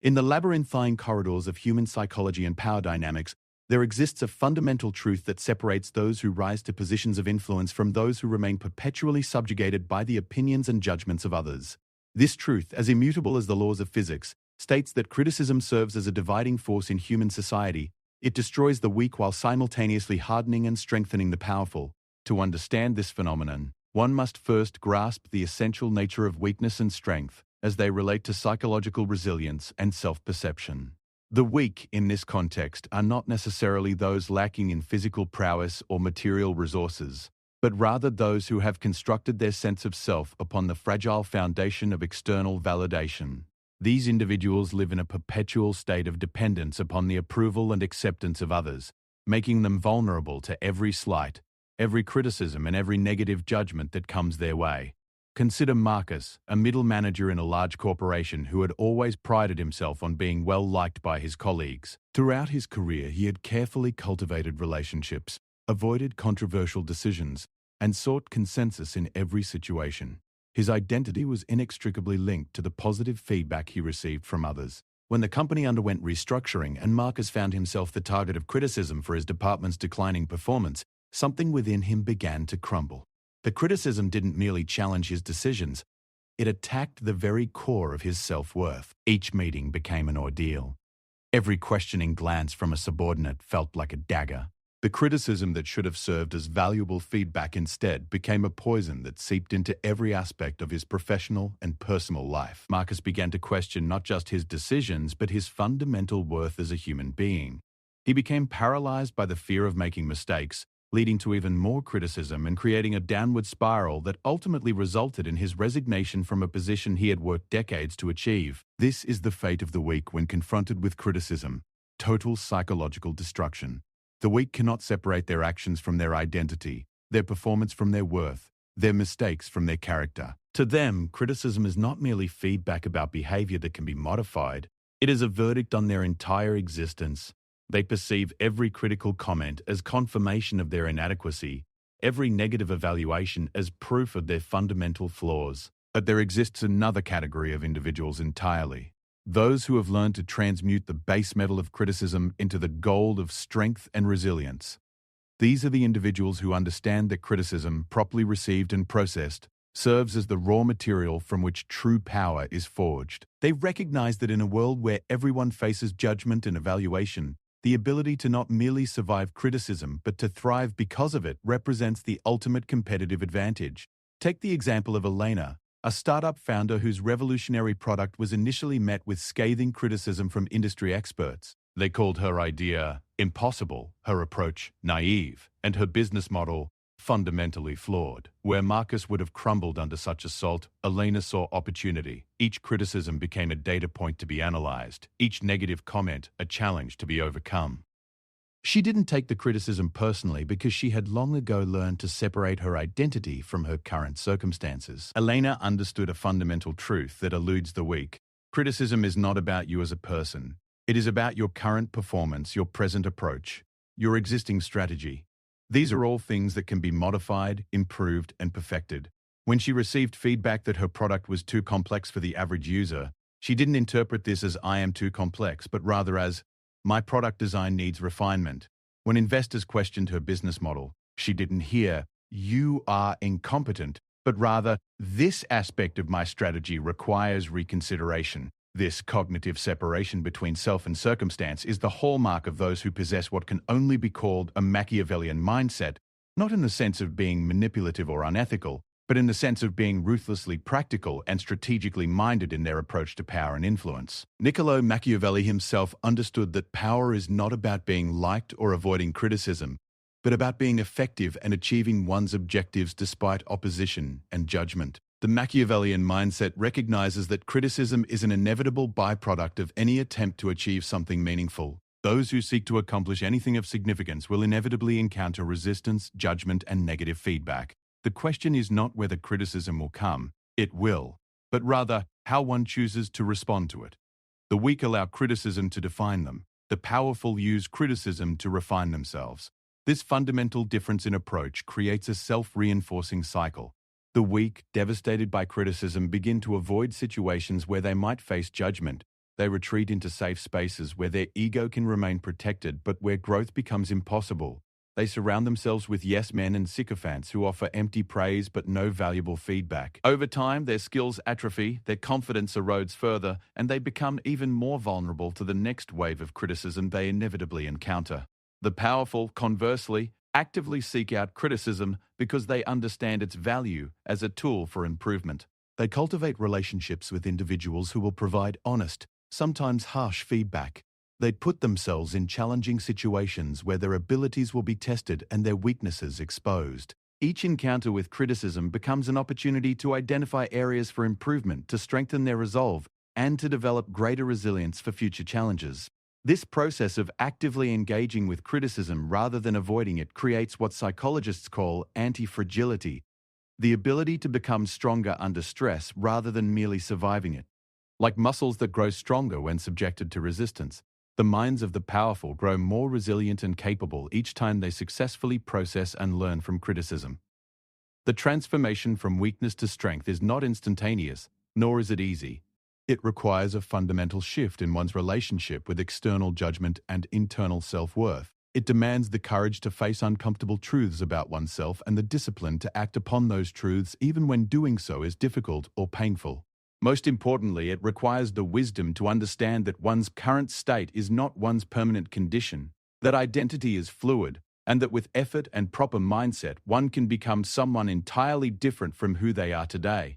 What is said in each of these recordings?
In the labyrinthine corridors of human psychology and power dynamics, there exists a fundamental truth that separates those who rise to positions of influence from those who remain perpetually subjugated by the opinions and judgments of others. This truth, as immutable as the laws of physics, states that criticism serves as a dividing force in human society. It destroys the weak while simultaneously hardening and strengthening the powerful. To understand this phenomenon, one must first grasp the essential nature of weakness and strength as they relate to psychological resilience and self-perception. The weak, in this context, are not necessarily those lacking in physical prowess or material resources, but rather those who have constructed their sense of self upon the fragile foundation of external validation. These individuals live in a perpetual state of dependence upon the approval and acceptance of others, making them vulnerable to every slight, every criticism, and every negative judgment that comes their way. Consider Marcus, a middle manager in a large corporation who had always prided himself on being well liked by his colleagues. Throughout his career, he had carefully cultivated relationships, avoided controversial decisions, and sought consensus in every situation. His identity was inextricably linked to the positive feedback he received from others. When the company underwent restructuring and Marcus found himself the target of criticism for his department's declining performance, something within him began to crumble. The criticism didn't merely challenge his decisions, it attacked the very core of his self-worth. Each meeting became an ordeal. Every questioning glance from a subordinate felt like a dagger. The criticism that should have served as valuable feedback instead became a poison that seeped into every aspect of his professional and personal life. Marcus began to question not just his decisions, but his fundamental worth as a human being. He became paralyzed by the fear of making mistakes, leading to even more criticism and creating a downward spiral that ultimately resulted in his resignation from a position he had worked decades to achieve. This is the fate of the weak when confronted with criticism: total psychological destruction. The weak cannot separate their actions from their identity, their performance from their worth, their mistakes from their character. To them, criticism is not merely feedback about behavior that can be modified. It is a verdict on their entire existence. They perceive every critical comment as confirmation of their inadequacy, every negative evaluation as proof of their fundamental flaws. But there exists another category of individuals entirely: those who have learned to transmute the base metal of criticism into the gold of strength and resilience. These are the individuals who understand that criticism, properly received and processed, serves as the raw material from which true power is forged. They recognize that in a world where everyone faces judgment and evaluation, the ability to not merely survive criticism but to thrive because of it represents the ultimate competitive advantage. Take the example of Elena, a startup founder whose revolutionary product was initially met with scathing criticism from industry experts. They called her idea impossible, her approach naive, and her business model fundamentally flawed. Where Marcus would have crumbled under such assault, Elena saw opportunity. Each criticism became a data point to be analyzed, each negative comment a challenge to be overcome. She didn't take the criticism personally because she had long ago learned to separate her identity from her current circumstances. Elena understood a fundamental truth that eludes the weak. Criticism is not about you as a person. It is about your current performance, your present approach, your existing strategy. These are all things that can be modified, improved, and perfected. When she received feedback that her product was too complex for the average user, she didn't interpret this as "I am too complex," but rather as "my product design needs refinement." When investors questioned her business model, she didn't hear "you are incompetent," but rather "this aspect of my strategy requires reconsideration." This cognitive separation between self and circumstance is the hallmark of those who possess what can only be called a Machiavellian mindset, not in the sense of being manipulative or unethical, but in the sense of being ruthlessly practical and strategically minded in their approach to power and influence. Niccolo Machiavelli himself understood that power is not about being liked or avoiding criticism, but about being effective and achieving one's objectives despite opposition and judgment. The Machiavellian mindset recognizes that criticism is an inevitable byproduct of any attempt to achieve something meaningful. Those who seek to accomplish anything of significance will inevitably encounter resistance, judgment, and negative feedback. The question is not whether criticism will come, it will, but rather how one chooses to respond to it. The weak allow criticism to define them. The powerful use criticism to refine themselves. This fundamental difference in approach creates a self-reinforcing cycle. The weak, devastated by criticism, begin to avoid situations where they might face judgment. They retreat into safe spaces where their ego can remain protected but where growth becomes impossible. They surround themselves with yes men and sycophants who offer empty praise but no valuable feedback. Over time, their skills atrophy, their confidence erodes further, and they become even more vulnerable to the next wave of criticism they inevitably encounter. The powerful, conversely, actively seek out criticism because they understand its value as a tool for improvement. They cultivate relationships with individuals who will provide honest, sometimes harsh feedback. They put themselves in challenging situations where their abilities will be tested and their weaknesses exposed. Each encounter with criticism becomes an opportunity to identify areas for improvement, to strengthen their resolve, and to develop greater resilience for future challenges. This process of actively engaging with criticism rather than avoiding it creates what psychologists call anti-fragility, the ability to become stronger under stress rather than merely surviving it. Like muscles that grow stronger when subjected to resistance, the minds of the powerful grow more resilient and capable each time they successfully process and learn from criticism. The transformation from weakness to strength is not instantaneous, nor is it easy. It requires a fundamental shift in one's relationship with external judgment and internal self-worth. It demands the courage to face uncomfortable truths about oneself and the discipline to act upon those truths even when doing so is difficult or painful. Most importantly, it requires the wisdom to understand that one's current state is not one's permanent condition, that identity is fluid, and that with effort and proper mindset, one can become someone entirely different from who they are today.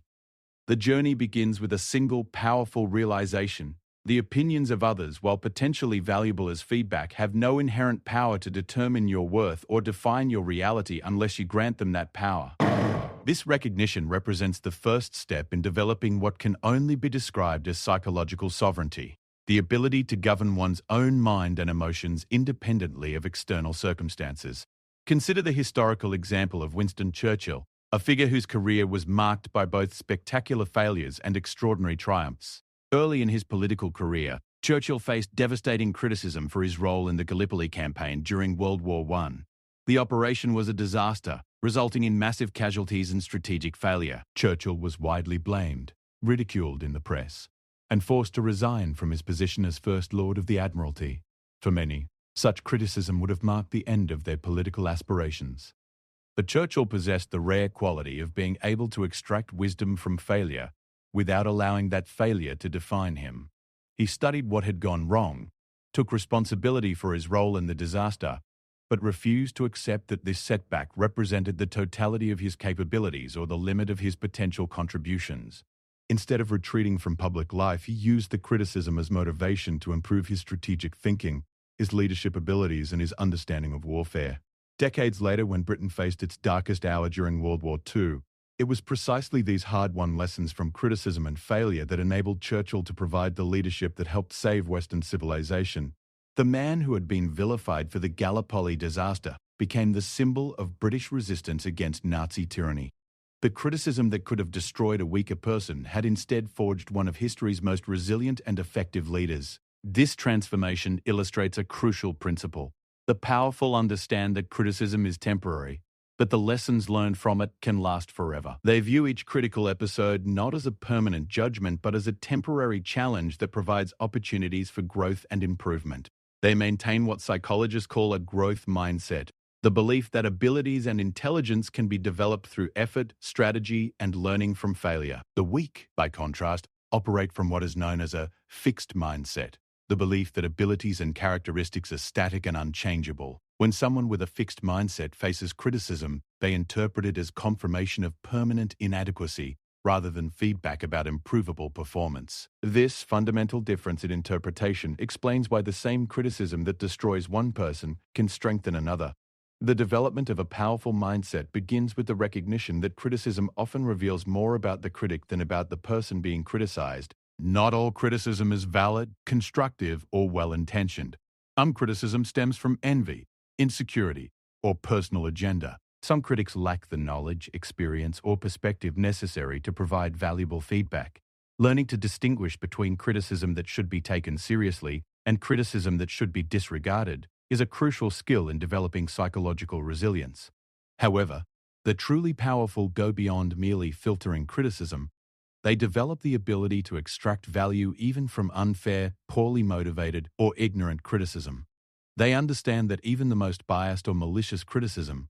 The journey begins with a single powerful realization. The opinions of others, while potentially valuable as feedback, have no inherent power to determine your worth or define your reality unless you grant them that power. This recognition represents the first step in developing what can only be described as psychological sovereignty, the ability to govern one's own mind and emotions independently of external circumstances. Consider the historical example of Winston Churchill, a figure whose career was marked by both spectacular failures and extraordinary triumphs. Early in his political career, Churchill faced devastating criticism for his role in the Gallipoli campaign during World War I. The operation was a disaster, resulting in massive casualties and strategic failure. Churchill was widely blamed, ridiculed in the press, and forced to resign from his position as First Lord of the Admiralty. For many, such criticism would have marked the end of their political aspirations. But Churchill possessed the rare quality of being able to extract wisdom from failure without allowing that failure to define him. He studied what had gone wrong, took responsibility for his role in the disaster, but refused to accept that this setback represented the totality of his capabilities or the limit of his potential contributions. Instead of retreating from public life, he used the criticism as motivation to improve his strategic thinking, his leadership abilities, and his understanding of warfare. Decades later, when Britain faced its darkest hour during World War II, it was precisely these hard-won lessons from criticism and failure that enabled Churchill to provide the leadership that helped save Western civilization. The man who had been vilified for the Gallipoli disaster became the symbol of British resistance against Nazi tyranny. The criticism that could have destroyed a weaker person had instead forged one of history's most resilient and effective leaders. This transformation illustrates a crucial principle. The powerful understand that criticism is temporary, but the lessons learned from it can last forever. They view each critical episode not as a permanent judgment, but as a temporary challenge that provides opportunities for growth and improvement. They maintain what psychologists call a growth mindset, the belief that abilities and intelligence can be developed through effort, strategy, and learning from failure. The weak, by contrast, operate from what is known as a fixed mindset, the belief that abilities and characteristics are static and unchangeable. When someone with a fixed mindset faces criticism, they interpret it as confirmation of permanent inadequacy rather than feedback about improvable performance. This fundamental difference in interpretation explains why the same criticism that destroys one person can strengthen another. The development of a powerful mindset begins with the recognition that criticism often reveals more about the critic than about the person being criticized. Not all criticism is valid, constructive, or well-intentioned. Some criticism stems from envy, insecurity, or personal agenda. Some critics lack the knowledge, experience, or perspective necessary to provide valuable feedback. Learning to distinguish between criticism that should be taken seriously and criticism that should be disregarded is a crucial skill in developing psychological resilience. However, the truly powerful go beyond merely filtering criticism. They develop the ability to extract value even from unfair, poorly motivated, or ignorant criticism. They understand that even the most biased or malicious criticism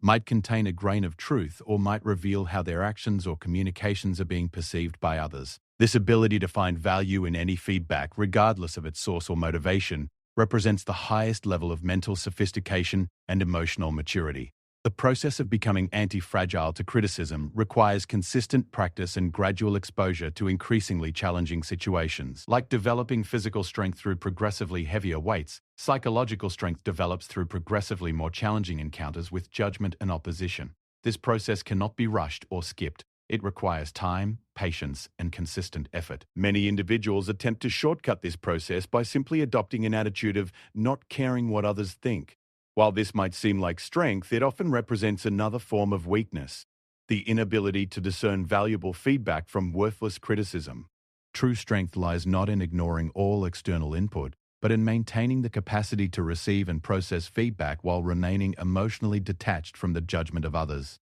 might contain a grain of truth or might reveal how their actions or communications are being perceived by others. This ability to find value in any feedback, regardless of its source or motivation, represents the highest level of mental sophistication and emotional maturity. The process of becoming anti-fragile to criticism requires consistent practice and gradual exposure to increasingly challenging situations. Like developing physical strength through progressively heavier weights, psychological strength develops through progressively more challenging encounters with judgment and opposition. This process cannot be rushed or skipped. It requires time, patience, and consistent effort. Many individuals attempt to shortcut this process by simply adopting an attitude of not caring what others think. While this might seem like strength, it often represents another form of weakness, the inability to discern valuable feedback from worthless criticism. True strength lies not in ignoring all external input, but in maintaining the capacity to receive and process feedback while remaining emotionally detached from the judgment of others.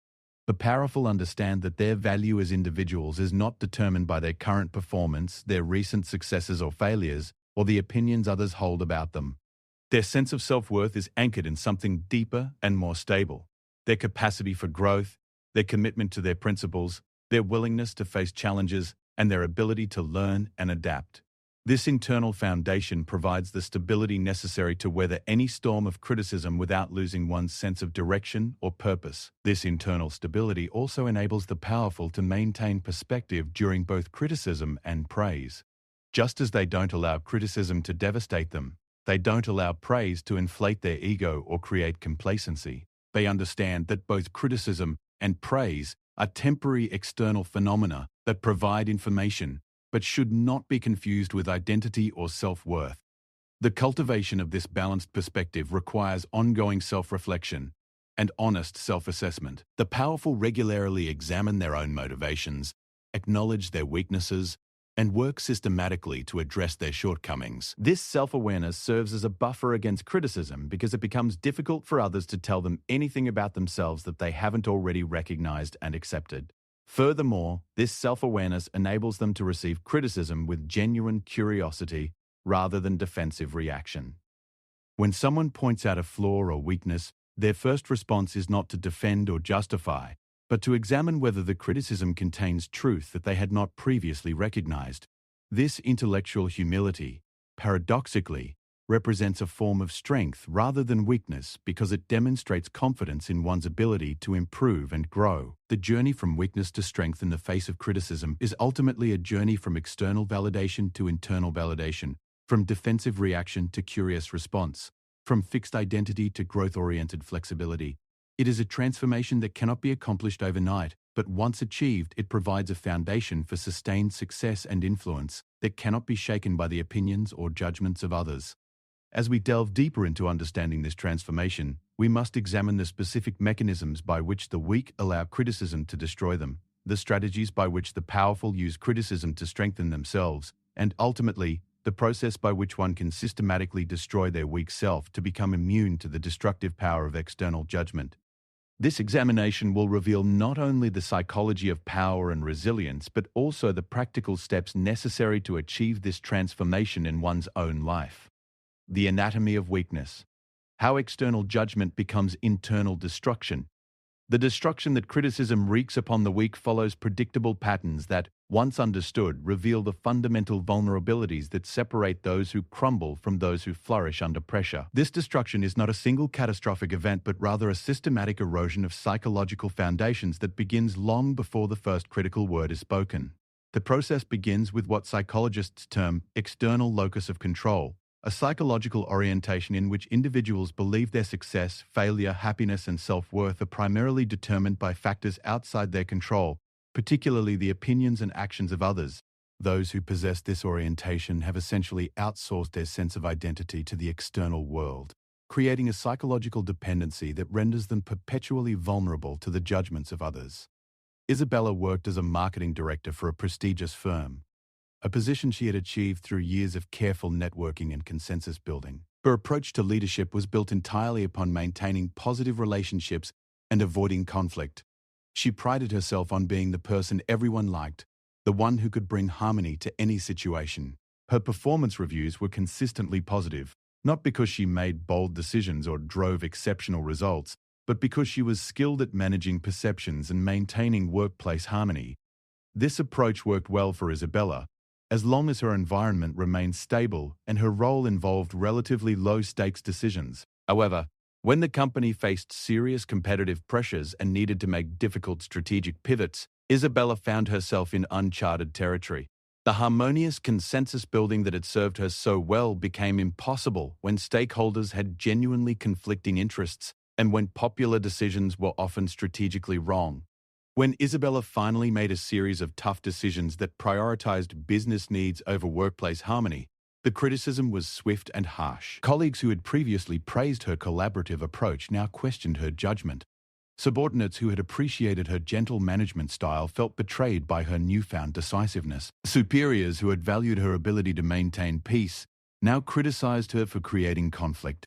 The powerful understand that their value as individuals is not determined by their current performance, their recent successes or failures, or the opinions others hold about them. Their sense of self-worth is anchored in something deeper and more stable. Their capacity for growth, their commitment to their principles, their willingness to face challenges, and their ability to learn and adapt. This internal foundation provides the stability necessary to weather any storm of criticism without losing one's sense of direction or purpose. This internal stability also enables the powerful to maintain perspective during both criticism and praise. Just as they don't allow criticism to devastate them, they don't allow praise to inflate their ego or create complacency. They understand that both criticism and praise are temporary external phenomena that provide information, but should not be confused with identity or self-worth. The cultivation of this balanced perspective requires ongoing self-reflection and honest self-assessment. The powerful regularly examine their own motivations, acknowledge their weaknesses, and work systematically to address their shortcomings. This self-awareness serves as a buffer against criticism because it becomes difficult for others to tell them anything about themselves that they haven't already recognized and accepted. Furthermore, this self-awareness enables them to receive criticism with genuine curiosity rather than defensive reaction. When someone points out a flaw or weakness, their first response is not to defend or justify, but to examine whether the criticism contains truth that they had not previously recognized. This intellectual humility, paradoxically, represents a form of strength rather than weakness because it demonstrates confidence in one's ability to improve and grow. The journey from weakness to strength in the face of criticism is ultimately a journey from external validation to internal validation, from defensive reaction to curious response, from fixed identity to growth-oriented flexibility. It is a transformation that cannot be accomplished overnight, but once achieved, it provides a foundation for sustained success and influence that cannot be shaken by the opinions or judgments of others. As we delve deeper into understanding this transformation, we must examine the specific mechanisms by which the weak allow criticism to destroy them, the strategies by which the powerful use criticism to strengthen themselves, and ultimately, the process by which one can systematically destroy their weak self to become immune to the destructive power of external judgment. This examination will reveal not only the psychology of power and resilience, but also the practical steps necessary to achieve this transformation in one's own life. The anatomy of weakness. How external judgment becomes internal destruction. The destruction that criticism wreaks upon the weak follows predictable patterns that, once understood, reveal the fundamental vulnerabilities that separate those who crumble from those who flourish under pressure. This destruction is not a single catastrophic event, but rather a systematic erosion of psychological foundations that begins long before the first critical word is spoken. The process begins with what psychologists term external locus of control, a psychological orientation in which individuals believe their success, failure, happiness, and self-worth are primarily determined by factors outside their control, particularly the opinions and actions of others. Those who possess this orientation have essentially outsourced their sense of identity to the external world, creating a psychological dependency that renders them perpetually vulnerable to the judgments of others. Isabella worked as a marketing director for a prestigious firm, a position she had achieved through years of careful networking and consensus building. Her approach to leadership was built entirely upon maintaining positive relationships and avoiding conflict. She prided herself on being the person everyone liked, the the one who could bring harmony to any situation. Her performance reviews were consistently positive, not because she made bold decisions or drove exceptional results, but because she was skilled at managing perceptions and maintaining workplace harmony. This approach worked well for Isabella, as long as her environment remained stable and her role involved relatively low-stakes decisions. However, when the company faced serious competitive pressures and needed to make difficult strategic pivots, Isabella found herself in uncharted territory. The harmonious consensus building that had served her so well became impossible when stakeholders had genuinely conflicting interests and when popular decisions were often strategically wrong. When Isabella finally made a series of tough decisions that prioritized business needs over workplace harmony, the criticism was swift and harsh. Colleagues who had previously praised her collaborative approach now questioned her judgment. Subordinates who had appreciated her gentle management style felt betrayed by her newfound decisiveness. Superiors who had valued her ability to maintain peace now criticized her for creating conflict.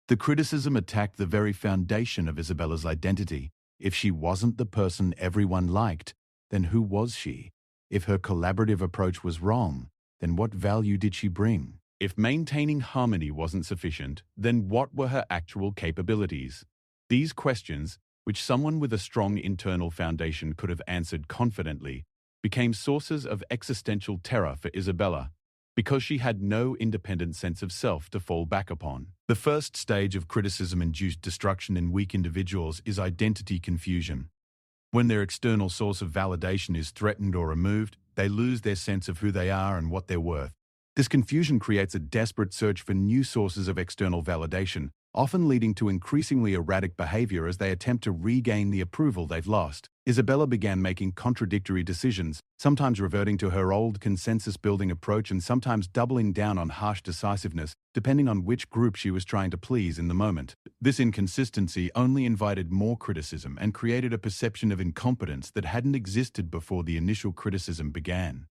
The criticism attacked the very foundation of Isabella's identity. If she wasn't the person everyone liked, then who was she? If her collaborative approach was wrong, then what value did she bring? If maintaining harmony wasn't sufficient, then what were her actual capabilities? These questions, which someone with a strong internal foundation could have answered confidently, became sources of existential terror for Isabella, because she had no independent sense of self to fall back upon. The first stage of criticism-induced destruction in weak individuals is identity confusion. When their external source of validation is threatened or removed, they lose their sense of who they are and what they're worth. This confusion creates a desperate search for new sources of external validation, often leading to increasingly erratic behavior as they attempt to regain the approval they've lost. Isabella began making contradictory decisions, sometimes reverting to her old consensus-building approach and sometimes doubling down on harsh decisiveness, depending on which group she was trying to please in the moment. This inconsistency only invited more criticism and created a perception of incompetence that hadn't existed before the initial criticism began.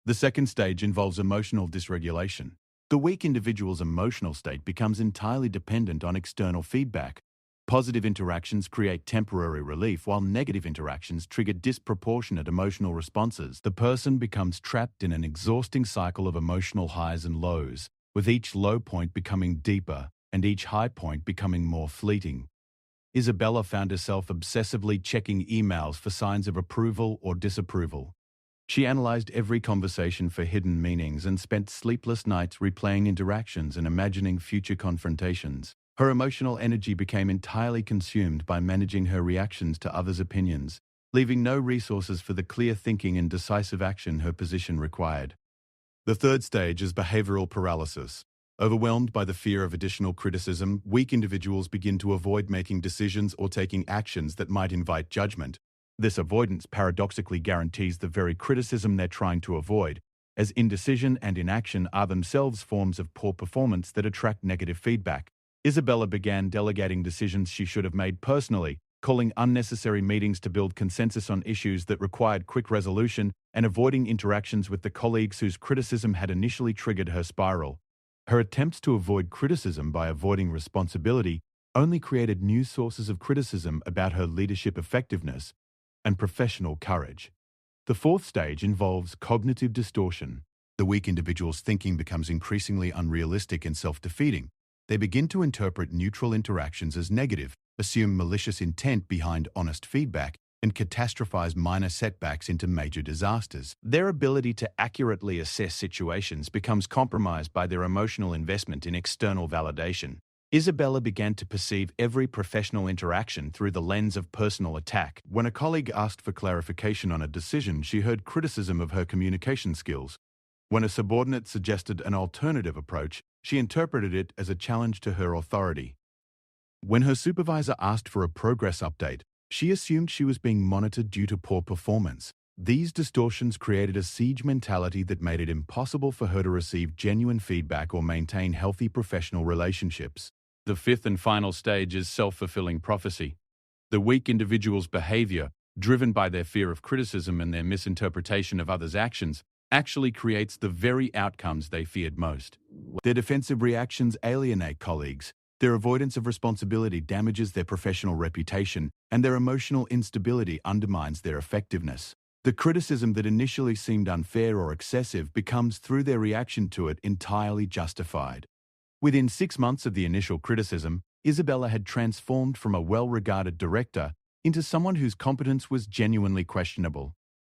The second stage involves emotional dysregulation. The weak individual's emotional state becomes entirely dependent on external feedback. Positive interactions create temporary relief, while negative interactions trigger disproportionate emotional responses. The person becomes trapped in an exhausting cycle of emotional highs and lows, with each low point becoming deeper and each high point becoming more fleeting. Isabella found herself obsessively checking emails for signs of approval or disapproval. She analyzed every conversation for hidden meanings and spent sleepless nights replaying interactions and imagining future confrontations. Her emotional energy became entirely consumed by managing her reactions to others' opinions, leaving no resources for the clear thinking and decisive action her position required. The third stage is behavioral paralysis. Overwhelmed by the fear of additional criticism, weak individuals begin to avoid making decisions or taking actions that might invite judgment. This avoidance paradoxically guarantees the very criticism they're trying to avoid, as indecision and inaction are themselves forms of poor performance that attract negative feedback. Isabella began delegating decisions she should have made personally, calling unnecessary meetings to build consensus on issues that required quick resolution, and avoiding interactions with the colleagues whose criticism had initially triggered her spiral. Her attempts to avoid criticism by avoiding responsibility only created new sources of criticism about her leadership effectiveness and professional courage. The fourth stage involves cognitive distortion. The weak individual's thinking becomes increasingly unrealistic and self-defeating. They begin to interpret neutral interactions as negative, assume malicious intent behind honest feedback, and catastrophize minor setbacks into major disasters. Their ability to accurately assess situations becomes compromised by their emotional investment in external validation. Isabella began to perceive every professional interaction through the lens of personal attack. When a colleague asked for clarification on a decision, she heard criticism of her communication skills. When a subordinate suggested an alternative approach, she interpreted it as a challenge to her authority. When her supervisor asked for a progress update, she assumed she was being monitored due to poor performance. These distortions created a siege mentality that made it impossible for her to receive genuine feedback or maintain healthy professional relationships. The fifth and final stage is self-fulfilling prophecy. The weak individual's behavior, driven by their fear of criticism and their misinterpretation of others' actions, actually creates the very outcomes they feared most. Their defensive reactions alienate colleagues, their avoidance of responsibility damages their professional reputation, and their emotional instability undermines their effectiveness. The criticism that initially seemed unfair or excessive becomes, through their reaction to it, entirely justified. Within 6 months of the initial criticism, Isabella had transformed from a well-regarded director into someone whose competence was genuinely questionable.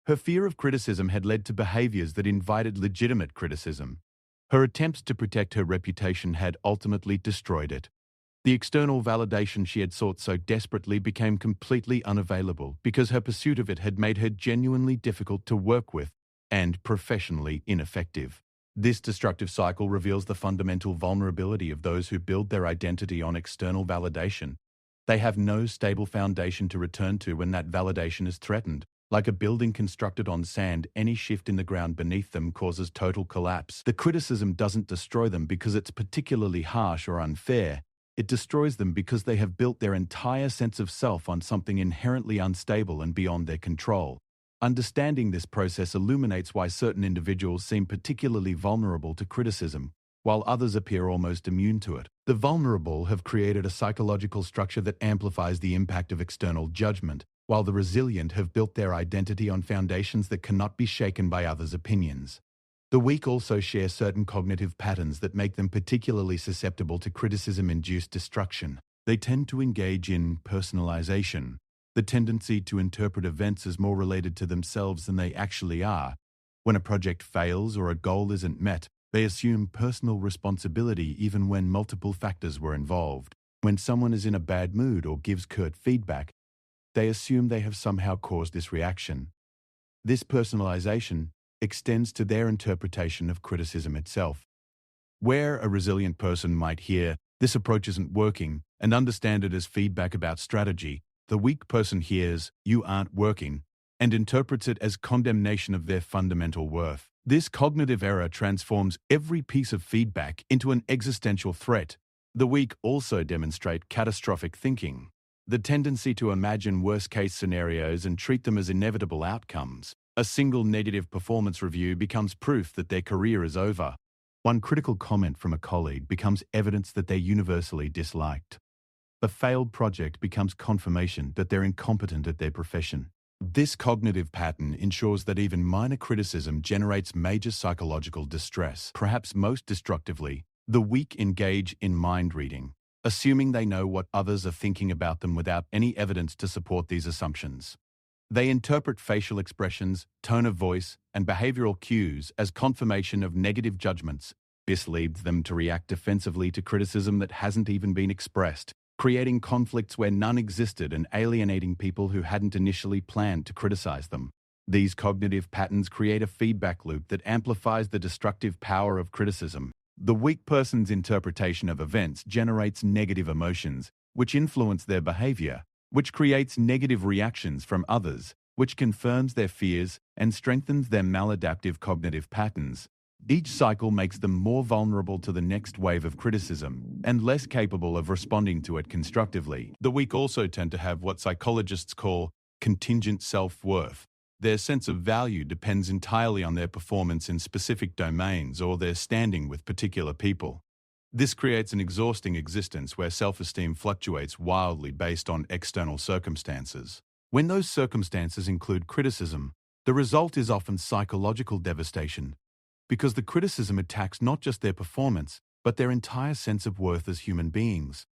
Her fear of criticism had led to behaviors that invited legitimate criticism. Her attempts to protect her reputation had ultimately destroyed it. The external validation she had sought so desperately became completely unavailable because her pursuit of it had made her genuinely difficult to work with and professionally ineffective. This destructive cycle reveals the fundamental vulnerability of those who build their identity on external validation. They have no stable foundation to return to when that validation is threatened. Like a building constructed on sand, any shift in the ground beneath them causes total collapse. The criticism doesn't destroy them because it's particularly harsh or unfair. It destroys them because they have built their entire sense of self on something inherently unstable and beyond their control. Understanding this process illuminates why certain individuals seem particularly vulnerable to criticism, while others appear almost immune to it. The vulnerable have created a psychological structure that amplifies the impact of external judgment, while the resilient have built their identity on foundations that cannot be shaken by others' opinions. The weak also share certain cognitive patterns that make them particularly susceptible to criticism-induced destruction. They tend to engage in personalization, the tendency to interpret events as more related to themselves than they actually are. When a project fails or a goal isn't met, they assume personal responsibility even when multiple factors were involved. When someone is in a bad mood or gives curt feedback, they assume they have somehow caused this reaction. This personalization extends to their interpretation of criticism itself. Where a resilient person might hear, "This approach isn't working," and understand it as feedback about strategy, the weak person hears, "You aren't working," and interprets it as condemnation of their fundamental worth. This cognitive error transforms every piece of feedback into an existential threat. The weak also demonstrate catastrophic thinking, the tendency to imagine worst-case scenarios and treat them as inevitable outcomes. A single negative performance review becomes proof that their career is over. One critical comment from a colleague becomes evidence that they're universally disliked. A failed project becomes confirmation that they're incompetent at their profession. This cognitive pattern ensures that even minor criticism generates major psychological distress. Perhaps most destructively, the weak engage in mind reading, assuming they know what others are thinking about them without any evidence to support these assumptions. They interpret facial expressions, tone of voice, and behavioral cues as confirmation of negative judgments. This leads them to react defensively to criticism that hasn't even been expressed, creating conflicts where none existed and alienating people who hadn't initially planned to criticize them. These cognitive patterns create a feedback loop that amplifies the destructive power of criticism. The weak person's interpretation of events generates negative emotions, which influence their behavior, which creates negative reactions from others, which confirms their fears and strengthens their maladaptive cognitive patterns. Each cycle makes them more vulnerable to the next wave of criticism and less capable of responding to it constructively. The weak also tend to have what psychologists call contingent self-worth. Their sense of value depends entirely on their performance in specific domains or their standing with particular people. This creates an exhausting existence where self-esteem fluctuates wildly based on external circumstances. When those circumstances include criticism, the result is often psychological devastation, because the criticism attacks not just their performance, but their entire sense of worth as human beings.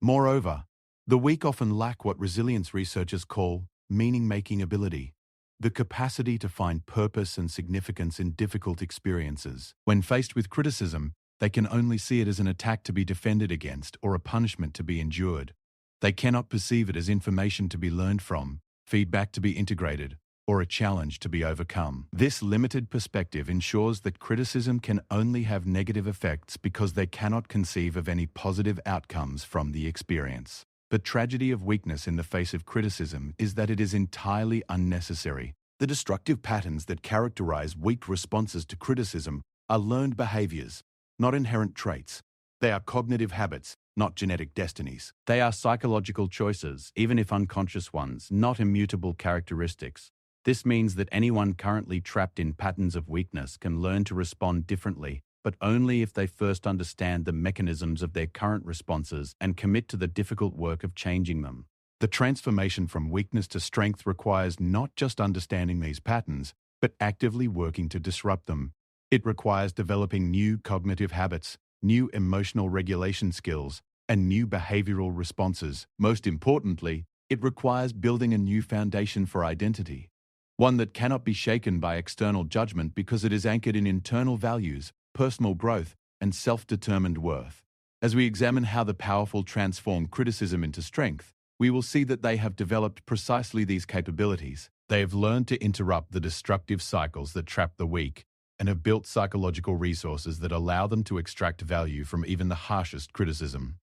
Moreover, the weak often lack what resilience researchers call meaning-making ability, the capacity to find purpose and significance in difficult experiences. When faced with criticism, they can only see it as an attack to be defended against or a punishment to be endured. They cannot perceive it as information to be learned from, feedback to be integrated, or a challenge to be overcome. This limited perspective ensures that criticism can only have negative effects because they cannot conceive of any positive outcomes from the experience. The tragedy of weakness in the face of criticism is that it is entirely unnecessary. The destructive patterns that characterize weak responses to criticism are learned behaviors, not inherent traits. They are cognitive habits, not genetic destinies. They are psychological choices, even if unconscious ones, not immutable characteristics. This means that anyone currently trapped in patterns of weakness can learn to respond differently, but only if they first understand the mechanisms of their current responses and commit to the difficult work of changing them. The transformation from weakness to strength requires not just understanding these patterns, but actively working to disrupt them. It requires developing new cognitive habits, new emotional regulation skills, and new behavioral responses. Most importantly, it requires building a new foundation for identity, one that cannot be shaken by external judgment because it is anchored in internal values, personal growth, and self-determined worth. As we examine how the powerful transform criticism into strength, we will see that they have developed precisely these capabilities. They have learned to interrupt the destructive cycles that trap the weak, and have built psychological resources that allow them to extract value from even the harshest criticism.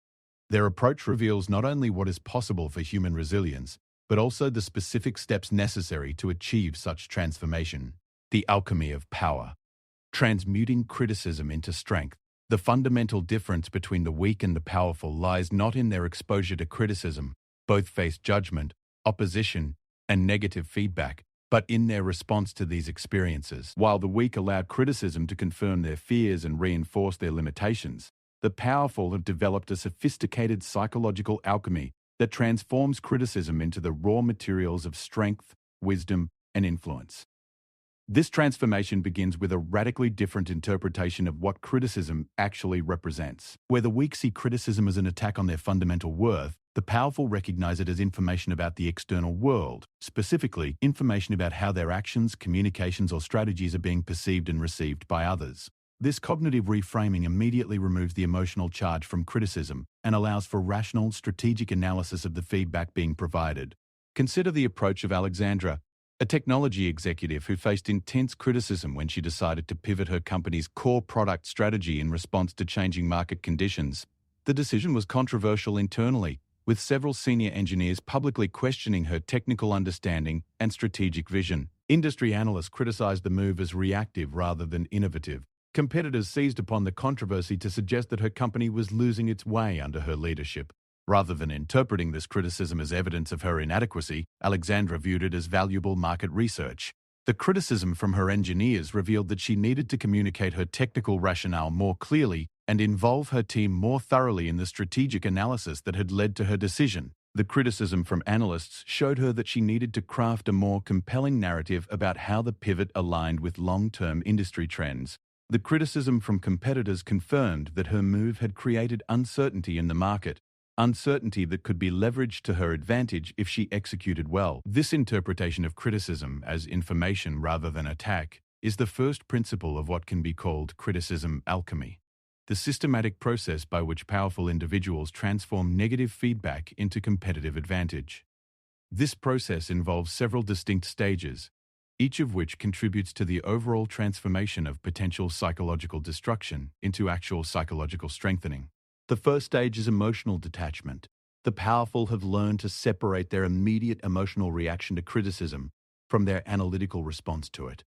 Their approach reveals not only what is possible for human resilience, but also the specific steps necessary to achieve such transformation. The alchemy of power. Transmuting criticism into strength. The fundamental difference between the weak and the powerful lies not in their exposure to criticism. Both face judgment, opposition, and negative feedback, but in their response to these experiences. While the weak allowed criticism to confirm their fears and reinforce their limitations, the powerful have developed a sophisticated psychological alchemy that transforms criticism into the raw materials of strength, wisdom, and influence. This transformation begins with a radically different interpretation of what criticism actually represents. Where the weak see criticism as an attack on their fundamental worth, the powerful recognize it as information about the external world, specifically information about how their actions, communications, or strategies are being perceived and received by others. This cognitive reframing immediately removes the emotional charge from criticism and allows for rational, strategic analysis of the feedback being provided. Consider the approach of Alexandra, a technology executive who faced intense criticism when she decided to pivot her company's core product strategy in response to changing market conditions. The decision was controversial internally, with several senior engineers publicly questioning her technical understanding and strategic vision. Industry analysts criticized the move as reactive rather than innovative. Competitors seized upon the controversy to suggest that her company was losing its way under her leadership. Rather than interpreting this criticism as evidence of her inadequacy, Alexandra viewed it as valuable market research. The criticism from her engineers revealed that she needed to communicate her technical rationale more clearly and involve her team more thoroughly in the strategic analysis that had led to her decision. The criticism from analysts showed her that she needed to craft a more compelling narrative about how the pivot aligned with long-term industry trends. The criticism from competitors confirmed that her move had created uncertainty in the market, uncertainty that could be leveraged to her advantage if she executed well. This interpretation of criticism as information rather than attack is the first principle of what can be called criticism alchemy, the systematic process by which powerful individuals transform negative feedback into competitive advantage. This process involves several distinct stages, each of which contributes to the overall transformation of potential psychological destruction into actual psychological strengthening. The first stage is emotional detachment. The powerful have learned to separate their immediate emotional reaction to criticism from their analytical response to it.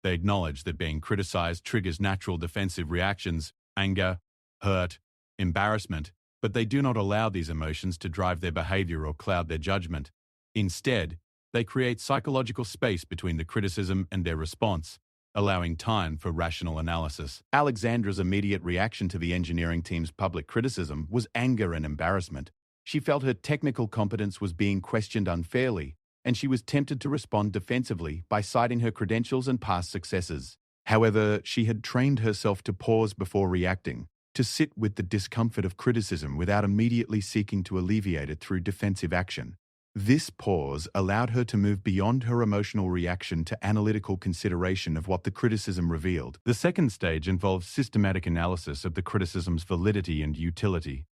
They acknowledge that being criticized triggers natural defensive reactions, anger, hurt, embarrassment, but they do not allow these emotions to drive their behavior or cloud their judgment. Instead, they create psychological space between the criticism and their response, allowing time for rational analysis. Alexandra's immediate reaction to the engineering team's public criticism was anger and embarrassment. She felt her technical competence was being questioned unfairly, and she was tempted to respond defensively by citing her credentials and past successes. However, she had trained herself to pause before reacting, to sit with the discomfort of criticism without immediately seeking to alleviate it through defensive action. This pause allowed her to move beyond her emotional reaction to analytical consideration of what the criticism revealed. The second stage involves systematic analysis of the criticism's validity and utility.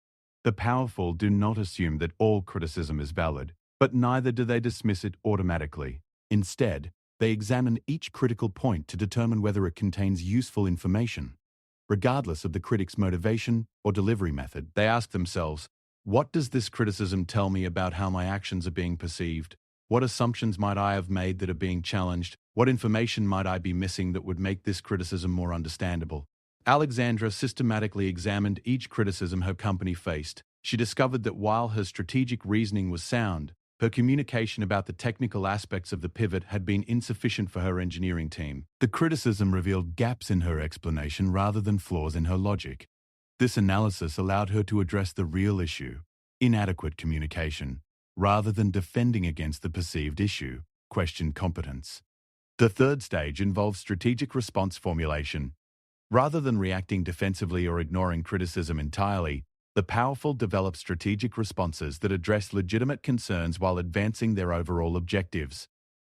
The powerful do not assume that all criticism is valid, but neither do they dismiss it automatically. Instead, they examine each critical point to determine whether it contains useful information. Regardless of the critic's motivation or delivery method, they ask themselves, what does this criticism tell me about how my actions are being perceived? What assumptions might I have made that are being challenged? What information might I be missing that would make this criticism more understandable? Alexandra systematically examined each criticism her company faced. She discovered that while her strategic reasoning was sound, her communication about the technical aspects of the pivot had been insufficient for her engineering team. The criticism revealed gaps in her explanation rather than flaws in her logic. This analysis allowed her to address the real issue: inadequate communication. rather than defending against the perceived issue, question competence. The third stage involves strategic response formulation. Rather than reacting defensively or ignoring criticism entirely, the powerful develop strategic responses that address legitimate concerns while advancing their overall objectives.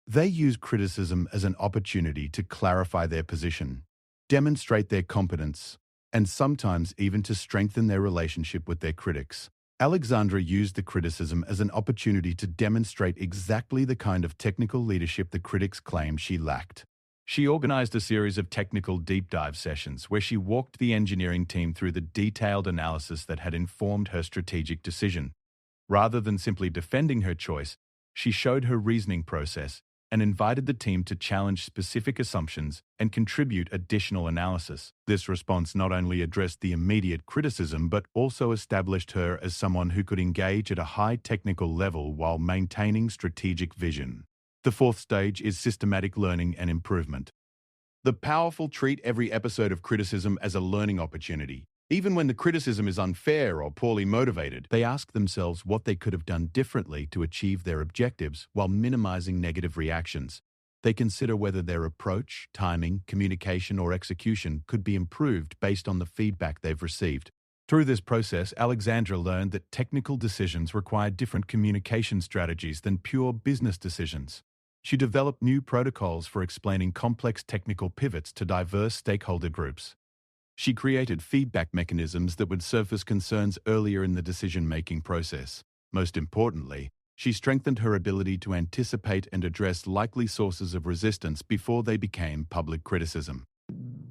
They use criticism as an opportunity to clarify their position, demonstrate their competence, and sometimes even to strengthen their relationship with their critics. Alexandra used the criticism as an opportunity to demonstrate exactly the kind of technical leadership the critics claimed she lacked. She organized a series of technical deep dive sessions where she walked the engineering team through the detailed analysis that had informed her strategic decision. Rather than simply defending her choice, she showed her reasoning process and invited the team to challenge specific assumptions and contribute additional analysis. This response not only addressed the immediate criticism but also established her as someone who could engage at a high technical level while maintaining strategic vision. The fourth stage is systematic learning and improvement. The powerful treat every episode of criticism as a learning opportunity. Even when the criticism is unfair or poorly motivated, they ask themselves what they could have done differently to achieve their objectives while minimizing negative reactions. They consider whether their approach, timing, communication, or execution could be improved based on the feedback they've received. Through this process, Alexandra learned that technical decisions require different communication strategies than pure business decisions. She developed new protocols for explaining complex technical pivots to diverse stakeholder groups. She created feedback mechanisms that would surface concerns earlier in the decision-making process. Most importantly, she strengthened her ability to anticipate and address likely sources of resistance before they became public criticism.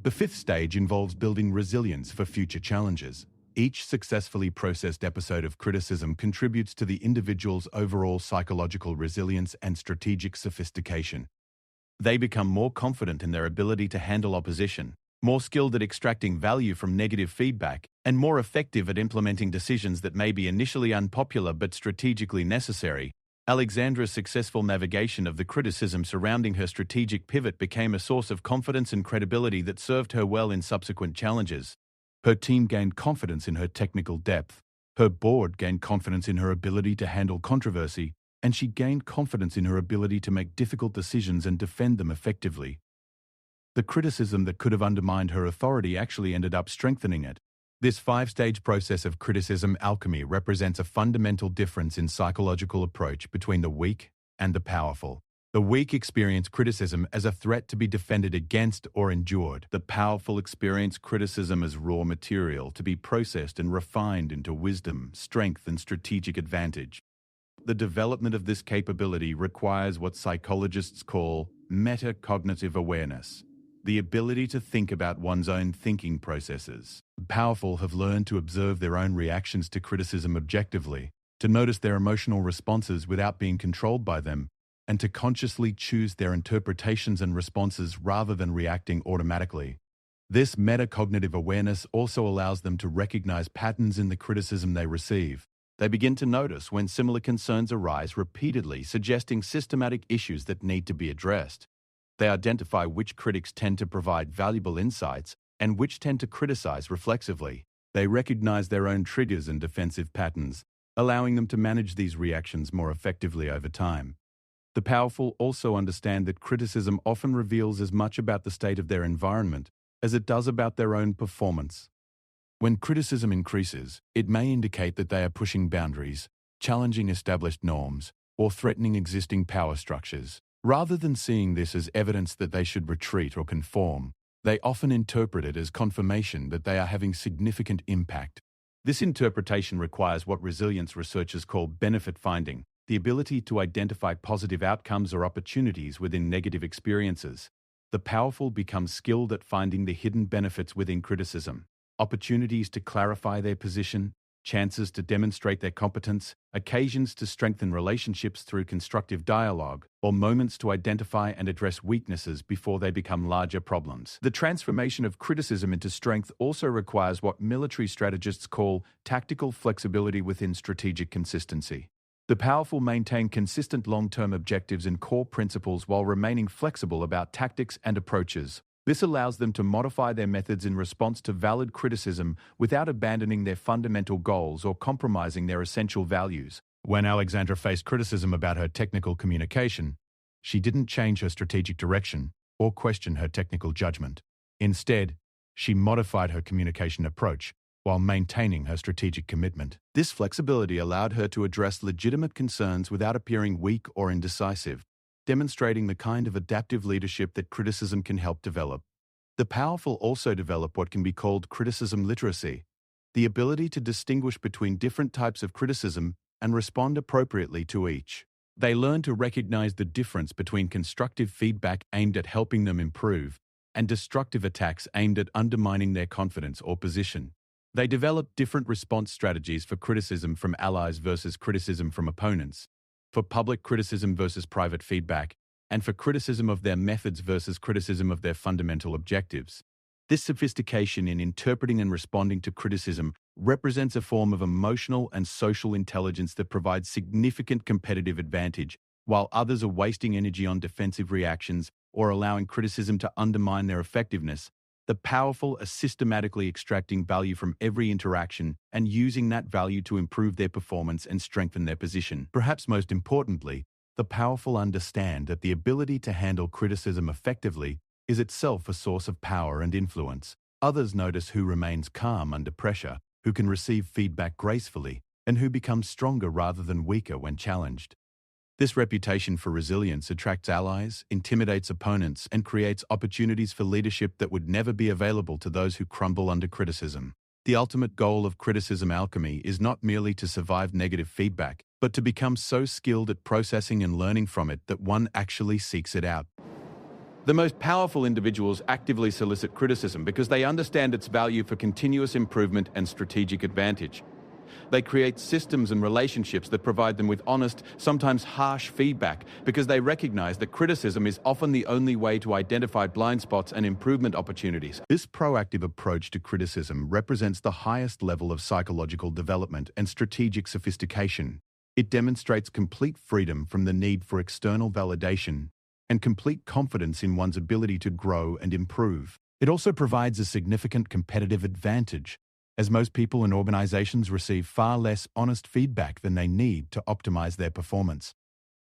The fifth stage involves building resilience for future challenges. Each successfully processed episode of criticism contributes to the individual's overall psychological resilience and strategic sophistication. They become more confident in their ability to handle opposition, more skilled at extracting value from negative feedback, and more effective at implementing decisions that may be initially unpopular but strategically necessary. Alexandra's successful navigation of the criticism surrounding her strategic pivot became a source of confidence and credibility that served her well in subsequent challenges. Her team gained confidence in her technical depth. Her board gained confidence in her ability to handle controversy, and she gained confidence in her ability to make difficult decisions and defend them effectively. The criticism that could have undermined her authority actually ended up strengthening it. This five-stage process of criticism alchemy represents a fundamental difference in psychological approach between the weak and the powerful. The weak experience criticism as a threat to be defended against or endured. The powerful experience criticism as raw material to be processed and refined into wisdom, strength, and strategic advantage. The development of this capability requires what psychologists call metacognitive awareness, the ability to think about one's own thinking processes. The powerful have learned to observe their own reactions to criticism objectively, to notice their emotional responses without being controlled by them, and to consciously choose their interpretations and responses rather than reacting automatically. This metacognitive awareness also allows them to recognize patterns in the criticism they receive. They begin to notice when similar concerns arise repeatedly, suggesting systematic issues that need to be addressed. They identify which critics tend to provide valuable insights and which tend to criticize reflexively. They recognize their own triggers and defensive patterns, allowing them to manage these reactions more effectively over time. The powerful also understand that criticism often reveals as much about the state of their environment as it does about their own performance. When criticism increases, it may indicate that they are pushing boundaries, challenging established norms, or threatening existing power structures. Rather than seeing this as evidence that they should retreat or conform, they often interpret it as confirmation that they are having significant impact. This interpretation requires what resilience researchers call benefit finding, the ability to identify positive outcomes or opportunities within negative experiences. The powerful become skilled at finding the hidden benefits within criticism, opportunities to clarify their position, chances to demonstrate their competence, occasions to strengthen relationships through constructive dialogue, or moments to identify and address weaknesses before they become larger problems. The transformation of criticism into strength also requires what military strategists call tactical flexibility within strategic consistency. The powerful maintain consistent long-term objectives and core principles while remaining flexible about tactics and approaches. This allows them to modify their methods in response to valid criticism without abandoning their fundamental goals or compromising their essential values. When Alexandra faced criticism about her technical communication, she didn't change her strategic direction or question her technical judgment. Instead, she modified her communication approach while maintaining her strategic commitment. This flexibility allowed her to address legitimate concerns without appearing weak or indecisive, demonstrating the kind of adaptive leadership that criticism can help develop. The powerful also develop what can be called criticism literacy, the ability to distinguish between different types of criticism and respond appropriately to each. They learn to recognize the difference between constructive feedback aimed at helping them improve and destructive attacks aimed at undermining their confidence or position. They develop different response strategies for criticism from allies versus criticism from opponents, for public criticism versus private feedback, and for criticism of their methods versus criticism of their fundamental objectives. This sophistication in interpreting and responding to criticism represents a form of emotional and social intelligence that provides significant competitive advantage, while others are wasting energy on defensive reactions or allowing criticism to undermine their effectiveness. The powerful are systematically extracting value from every interaction and using that value to improve their performance and strengthen their position. Perhaps most importantly, the powerful understand that the ability to handle criticism effectively is itself a source of power and influence. Others notice who remains calm under pressure, who can receive feedback gracefully, and who becomes stronger rather than weaker when challenged. This reputation for resilience attracts allies, intimidates opponents, and creates opportunities for leadership that would never be available to those who crumble under criticism. The ultimate goal of criticism alchemy is not merely to survive negative feedback, but to become so skilled at processing and learning from it that one actually seeks it out. The most powerful individuals actively solicit criticism because they understand its value for continuous improvement and strategic advantage. They create systems and relationships that provide them with honest, sometimes harsh feedback because they recognize that criticism is often the only way to identify blind spots and improvement opportunities. This proactive approach to criticism represents the highest level of psychological development and strategic sophistication. It demonstrates complete freedom from the need for external validation and complete confidence in one's ability to grow and improve. It also provides a significant competitive advantage, as most people and organizations receive far less honest feedback than they need to optimize their performance.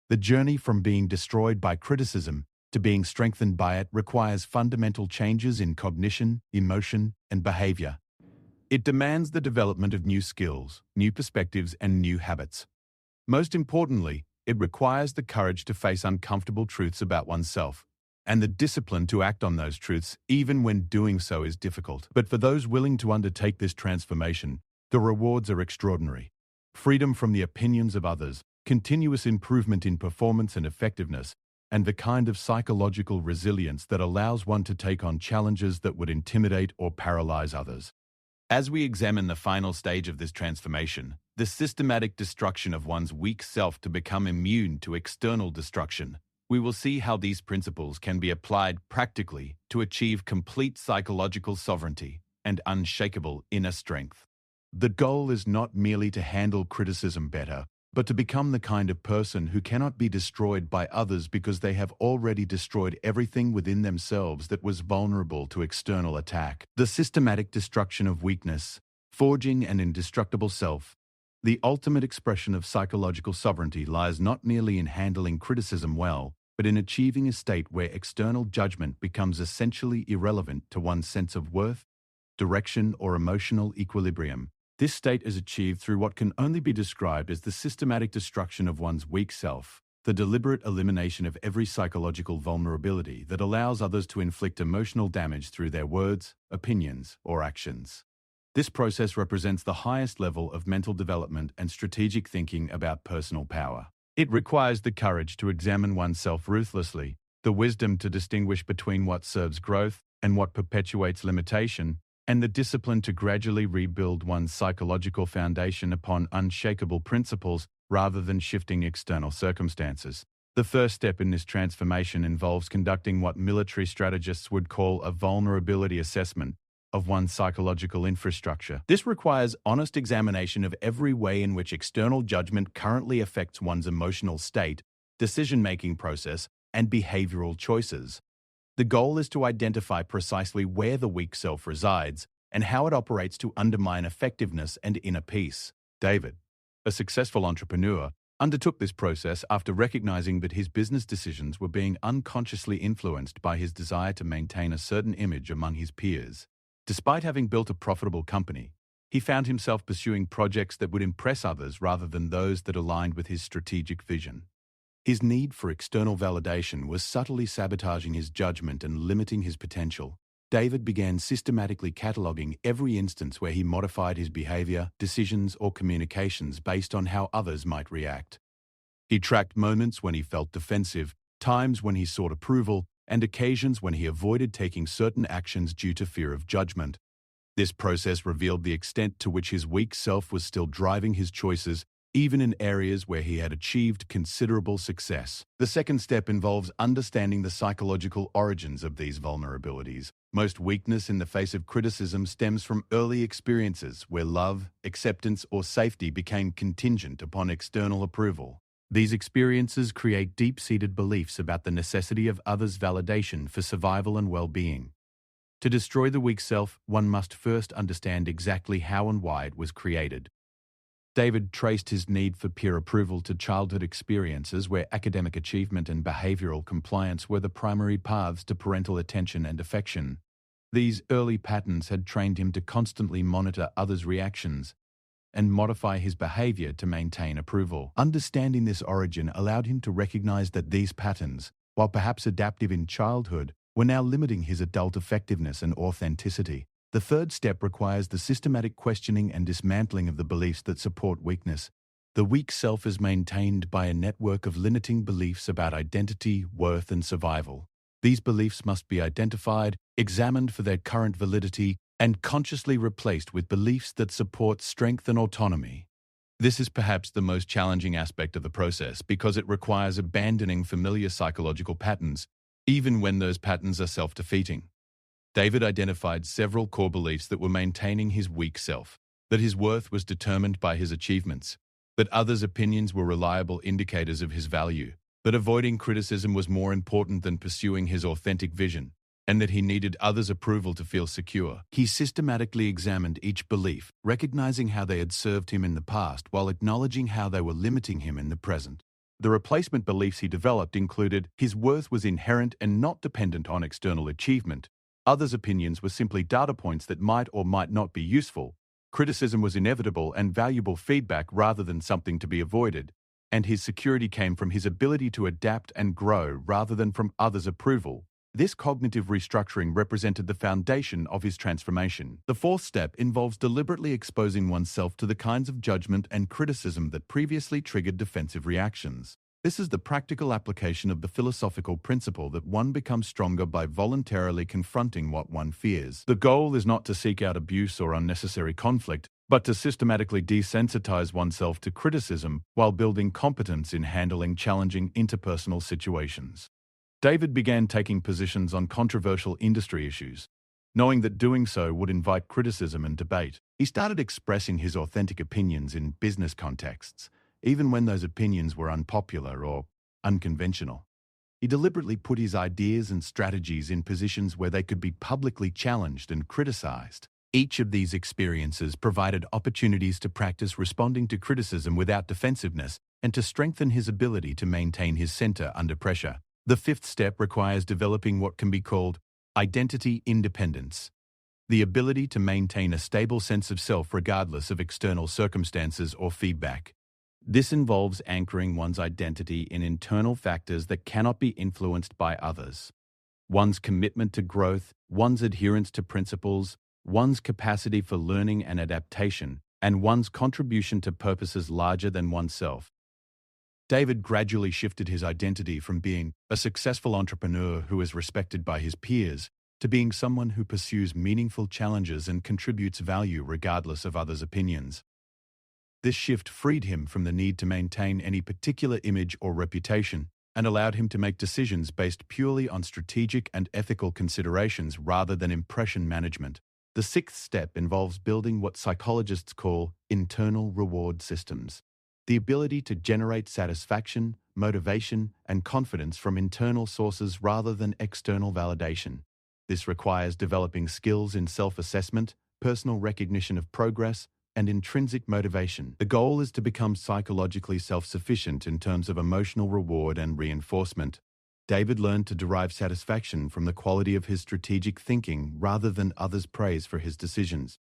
The journey from being destroyed by criticism to being strengthened by it requires fundamental changes in cognition, emotion, and behavior. It demands the development of new skills, new perspectives, and new habits. Most importantly, it requires the courage to face uncomfortable truths about oneself, and the discipline to act on those truths even when doing so is difficult. But for those willing to undertake this transformation, the rewards are extraordinary. Freedom from the opinions of others, continuous improvement in performance and effectiveness, and the kind of psychological resilience that allows one to take on challenges that would intimidate or paralyze others. As we examine the final stage of this transformation, the systematic destruction of one's weak self to become immune to external destruction, we will see how these principles can be applied practically to achieve complete psychological sovereignty and unshakable inner strength. The goal is not merely to handle criticism better, but to become the kind of person who cannot be destroyed by others because they have already destroyed everything within themselves that was vulnerable to external attack. The systematic destruction of weakness, forging an indestructible self. The ultimate expression of psychological sovereignty lies not merely in handling criticism well, but in achieving a state where external judgment becomes essentially irrelevant to one's sense of worth, direction, or emotional equilibrium. This state is achieved through what can only be described as the systematic destruction of one's weak self, the deliberate elimination of every psychological vulnerability that allows others to inflict emotional damage through their words, opinions, or actions. This process represents the highest level of mental development and strategic thinking about personal power. It requires the courage to examine oneself ruthlessly, the wisdom to distinguish between what serves growth and what perpetuates limitation, and the discipline to gradually rebuild one's psychological foundation upon unshakable principles rather than shifting external circumstances. The first step in this transformation involves conducting what military strategists would call a vulnerability assessment of one's psychological infrastructure. This requires honest examination of every way in which external judgment currently affects one's emotional state, decision-making process, and behavioral choices. The goal is to identify precisely where the weak self resides and how it operates to undermine effectiveness and inner peace. David, a successful entrepreneur, undertook this process after recognizing that his business decisions were being unconsciously influenced by his desire to maintain a certain image among his peers. Despite having built a profitable company, he found himself pursuing projects that would impress others rather than those that aligned with his strategic vision. His need for external validation was subtly sabotaging his judgment and limiting his potential. David began systematically cataloging every instance where he modified his behavior, decisions, or communications based on how others might react. He tracked moments when he felt defensive, times when he sought approval, and occasions when he avoided taking certain actions due to fear of judgment. This process revealed the extent to which his weak self was still driving his choices, even in areas where he had achieved considerable success. The second step involves understanding the psychological origins of these vulnerabilities. Most weakness in the face of criticism stems from early experiences where love, acceptance, or safety became contingent upon external approval. These experiences create deep-seated beliefs about the necessity of others' validation for survival and well-being. To destroy the weak self, one must first understand exactly how and why it was created. David traced his need for peer approval to childhood experiences where academic achievement and behavioral compliance were the primary paths to parental attention and affection. These early patterns had trained him to constantly monitor others' reactions and modify his behavior to maintain approval. Understanding this origin allowed him to recognize that these patterns, while perhaps adaptive in childhood, were now limiting his adult effectiveness and authenticity. The third step requires the systematic questioning and dismantling of the beliefs that support weakness. The weak self is maintained by a network of limiting beliefs about identity, worth, and survival. These beliefs must be identified, examined for their current validity, and consciously replaced with beliefs that support strength and autonomy. This is perhaps the most challenging aspect of the process because it requires abandoning familiar psychological patterns, even when those patterns are self-defeating. David identified several core beliefs that were maintaining his weak self: that his worth was determined by his achievements, that others' opinions were reliable indicators of his value, that avoiding criticism was more important than pursuing his authentic vision, and that he needed others' approval to feel secure. He systematically examined each belief, recognizing how they had served him in the past while acknowledging how they were limiting him in the present. The replacement beliefs he developed included his worth was inherent and not dependent on external achievement. Others' opinions were simply data points that might or might not be useful. Criticism was inevitable and valuable feedback rather than something to be avoided. And his security came from his ability to adapt and grow rather than from others' approval. This cognitive restructuring represented the foundation of his transformation. The fourth step involves deliberately exposing oneself to the kinds of judgment and criticism that previously triggered defensive reactions. This is the practical application of the philosophical principle that one becomes stronger by voluntarily confronting what one fears. The goal is not to seek out abuse or unnecessary conflict, but to systematically desensitize oneself to criticism while building competence in handling challenging interpersonal situations. David began taking positions on controversial industry issues. Knowing that doing so would invite criticism and debate, he started expressing his authentic opinions in business contexts, even when those opinions were unpopular or unconventional. He deliberately put his ideas and strategies in positions where they could be publicly challenged and criticized. Each of these experiences provided opportunities to practice responding to criticism without defensiveness and to strengthen his ability to maintain his center under pressure. The fifth step requires developing what can be called identity independence, the ability to maintain a stable sense of self regardless of external circumstances or feedback. This involves anchoring one's identity in internal factors that cannot be influenced by others. One's commitment to growth, one's adherence to principles, one's capacity for learning and adaptation, and one's contribution to purposes larger than oneself. David gradually shifted his identity from being a successful entrepreneur who is respected by his peers to being someone who pursues meaningful challenges and contributes value regardless of others' opinions. This shift freed him from the need to maintain any particular image or reputation and allowed him to make decisions based purely on strategic and ethical considerations rather than impression management. The sixth step involves building what psychologists call internal reward systems, the ability to generate satisfaction, motivation, and confidence from internal sources rather than external validation. This requires developing skills in self-assessment, personal recognition of progress, and intrinsic motivation. The goal is to become psychologically self-sufficient in terms of emotional reward and reinforcement. David learned to derive satisfaction from the quality of his strategic thinking rather than others' praise for his decisions.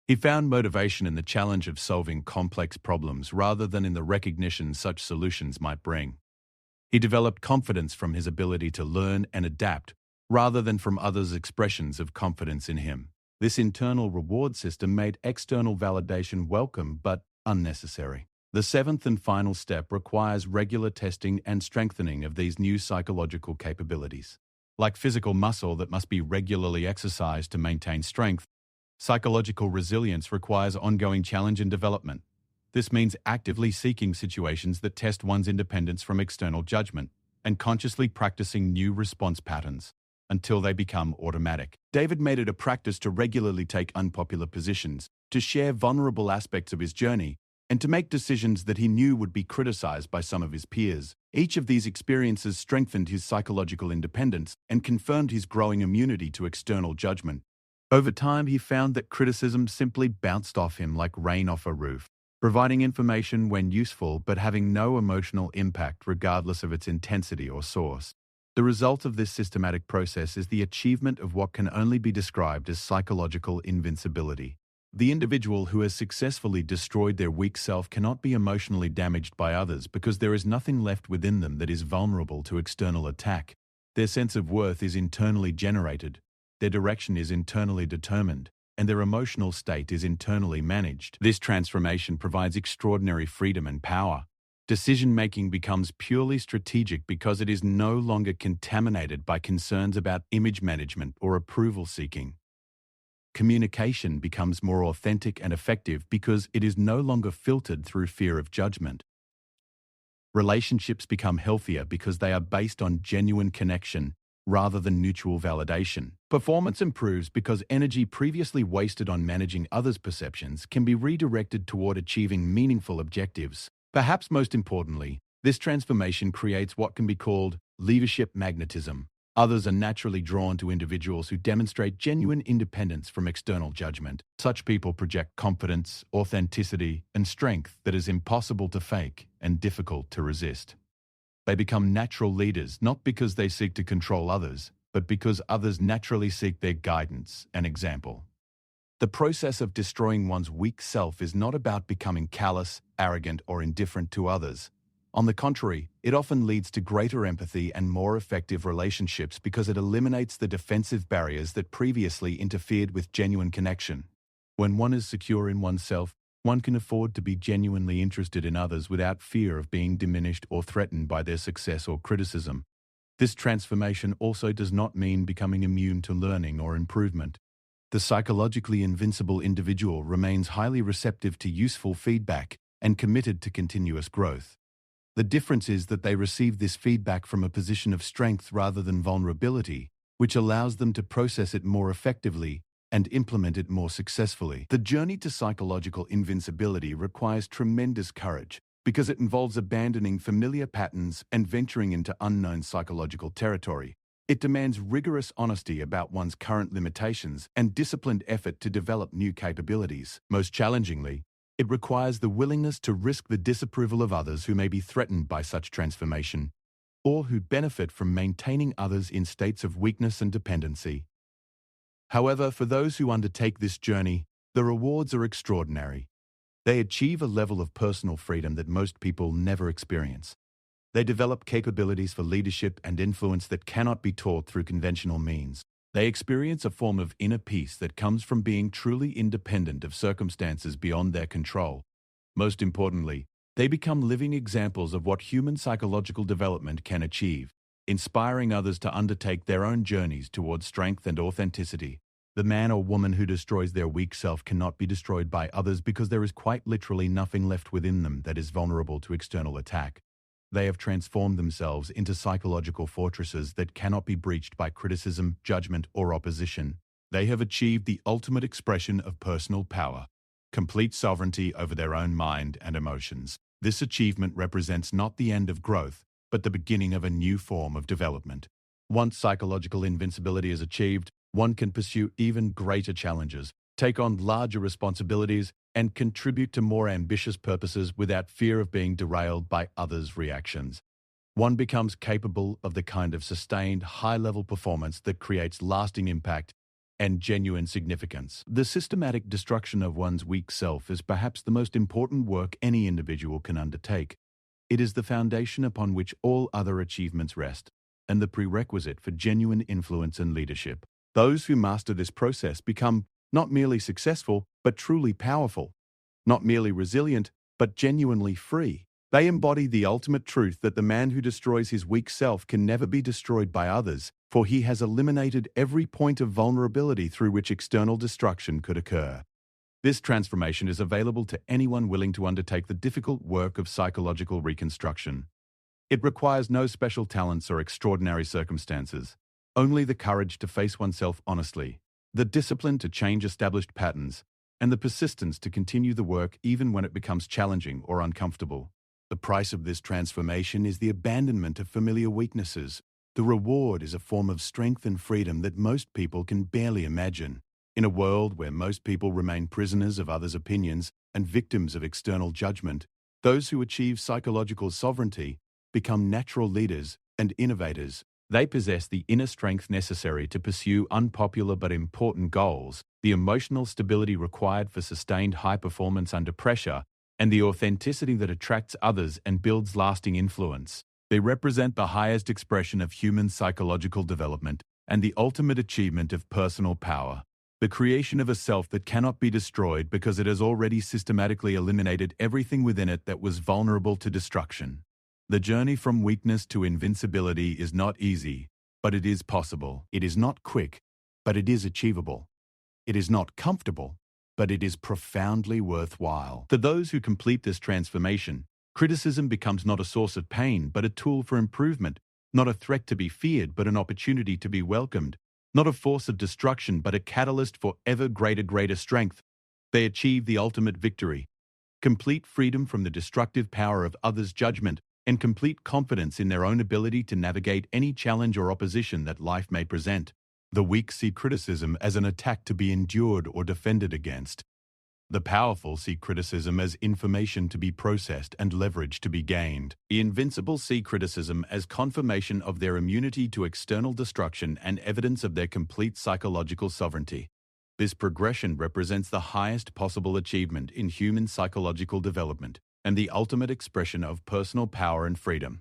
He found motivation in the challenge of solving complex problems rather than in the recognition such solutions might bring. He developed confidence from his ability to learn and adapt rather than from others' expressions of confidence in him. This internal reward system made external validation welcome but unnecessary. The seventh and final step requires regular testing and strengthening of these new psychological capabilities. Like physical muscle that must be regularly exercised to maintain strength, psychological resilience requires ongoing challenge and development. This means actively seeking situations that test one's independence from external judgment and consciously practicing new response patterns until they become automatic. David made it a practice to regularly take unpopular positions, to share vulnerable aspects of his journey, and to make decisions that he knew would be criticized by some of his peers. Each of these experiences strengthened his psychological independence and confirmed his growing immunity to external judgment. Over time, he found that criticism simply bounced off him like rain off a roof, providing information when useful but having no emotional impact regardless of its intensity or source. The result of this systematic process is the achievement of what can only be described as psychological invincibility. The individual who has successfully destroyed their weak self cannot be emotionally damaged by others because there is nothing left within them that is vulnerable to external attack. Their sense of worth is internally generated, their direction is internally determined, and their emotional state is internally managed. This transformation provides extraordinary freedom and power. Decision-making becomes purely strategic because it is no longer contaminated by concerns about image management or approval seeking. Communication becomes more authentic and effective because it is no longer filtered through fear of judgment. Relationships become healthier because they are based on genuine connection rather than mutual validation. Performance improves because energy previously wasted on managing others' perceptions can be redirected toward achieving meaningful objectives. Perhaps most importantly, this transformation creates what can be called leadership magnetism. Others are naturally drawn to individuals who demonstrate genuine independence from external judgment. Such people project confidence, authenticity, and strength that is impossible to fake and difficult to resist. They become natural leaders not because they seek to control others, but because others naturally seek their guidance and example. The process of destroying one's weak self is not about becoming callous, arrogant, or indifferent to others. On the contrary, it often leads to greater empathy and more effective relationships because it eliminates the defensive barriers that previously interfered with genuine connection. When one is secure in oneself, one can afford to be genuinely interested in others without fear of being diminished or threatened by their success or criticism. This transformation also does not mean becoming immune to learning or improvement. The psychologically invincible individual remains highly receptive to useful feedback and committed to continuous growth. The difference is that they receive this feedback from a position of strength rather than vulnerability, which allows them to process it more effectively and implement it more successfully. The journey to psychological invincibility requires tremendous courage because it involves abandoning familiar patterns and venturing into unknown psychological territory. It demands rigorous honesty about one's current limitations and disciplined effort to develop new capabilities. Most challengingly, it requires the willingness to risk the disapproval of others who may be threatened by such transformation, or who benefit from maintaining others in states of weakness and dependency. However, for those who undertake this journey, the rewards are extraordinary. They achieve a level of personal freedom that most people never experience. They develop capabilities for leadership and influence that cannot be taught through conventional means. They experience a form of inner peace that comes from being truly independent of circumstances beyond their control. Most importantly, they become living examples of what human psychological development can achieve, inspiring others to undertake their own journeys towards strength and authenticity. The man or woman who destroys their weak self cannot be destroyed by others because there is quite literally nothing left within them that is vulnerable to external attack. They have transformed themselves into psychological fortresses that cannot be breached by criticism, judgment, or opposition. They have achieved the ultimate expression of personal power, complete sovereignty over their own mind and emotions. This achievement represents not the end of growth, but the beginning of a new form of development. Once psychological invincibility is achieved, one can pursue even greater challenges, take on larger responsibilities, and contribute to more ambitious purposes without fear of being derailed by others' reactions. One becomes capable of the kind of sustained, high-level performance that creates lasting impact and genuine significance. The systematic destruction of one's weak self is perhaps the most important work any individual can undertake. It is the foundation upon which all other achievements rest, and the prerequisite for genuine influence and leadership. Those who master this process become not merely successful, but truly powerful, not merely resilient, but genuinely free. They embody the ultimate truth that the man who destroys his weak self can never be destroyed by others, for he has eliminated every point of vulnerability through which external destruction could occur. This transformation is available to anyone willing to undertake the difficult work of psychological reconstruction. It requires no special talents or extraordinary circumstances, only the courage to face oneself honestly, the discipline to change established patterns, and the persistence to continue the work even when it becomes challenging or uncomfortable. The price of this transformation is the abandonment of familiar weaknesses. The reward is a form of strength and freedom that most people can barely imagine. In a world where most people remain prisoners of others' opinions and victims of external judgment, those who achieve psychological sovereignty become natural leaders and innovators. They possess the inner strength necessary to pursue unpopular but important goals, the emotional stability required for sustained high performance under pressure, and the authenticity that attracts others and builds lasting influence. They represent the highest expression of human psychological development and the ultimate achievement of personal power, the creation of a self that cannot be destroyed because it has already systematically eliminated everything within it that was vulnerable to destruction. The journey from weakness to invincibility is not easy, but it is possible. It is not quick, but it is achievable. It is not comfortable, but it is profoundly worthwhile. To those who complete this transformation, criticism becomes not a source of pain, but a tool for improvement, not a threat to be feared, but an opportunity to be welcomed, not a force of destruction, but a catalyst for ever greater strength. They achieve the ultimate victory, complete freedom from the destructive power of others' judgment, and complete confidence in their own ability to navigate any challenge or opposition that life may present. The weak see criticism as an attack to be endured or defended against. The powerful see criticism as information to be processed and leverage to be gained. The invincible see criticism as confirmation of their immunity to external destruction and evidence of their complete psychological sovereignty. This progression represents the highest possible achievement in human psychological development and the ultimate expression of personal power and freedom.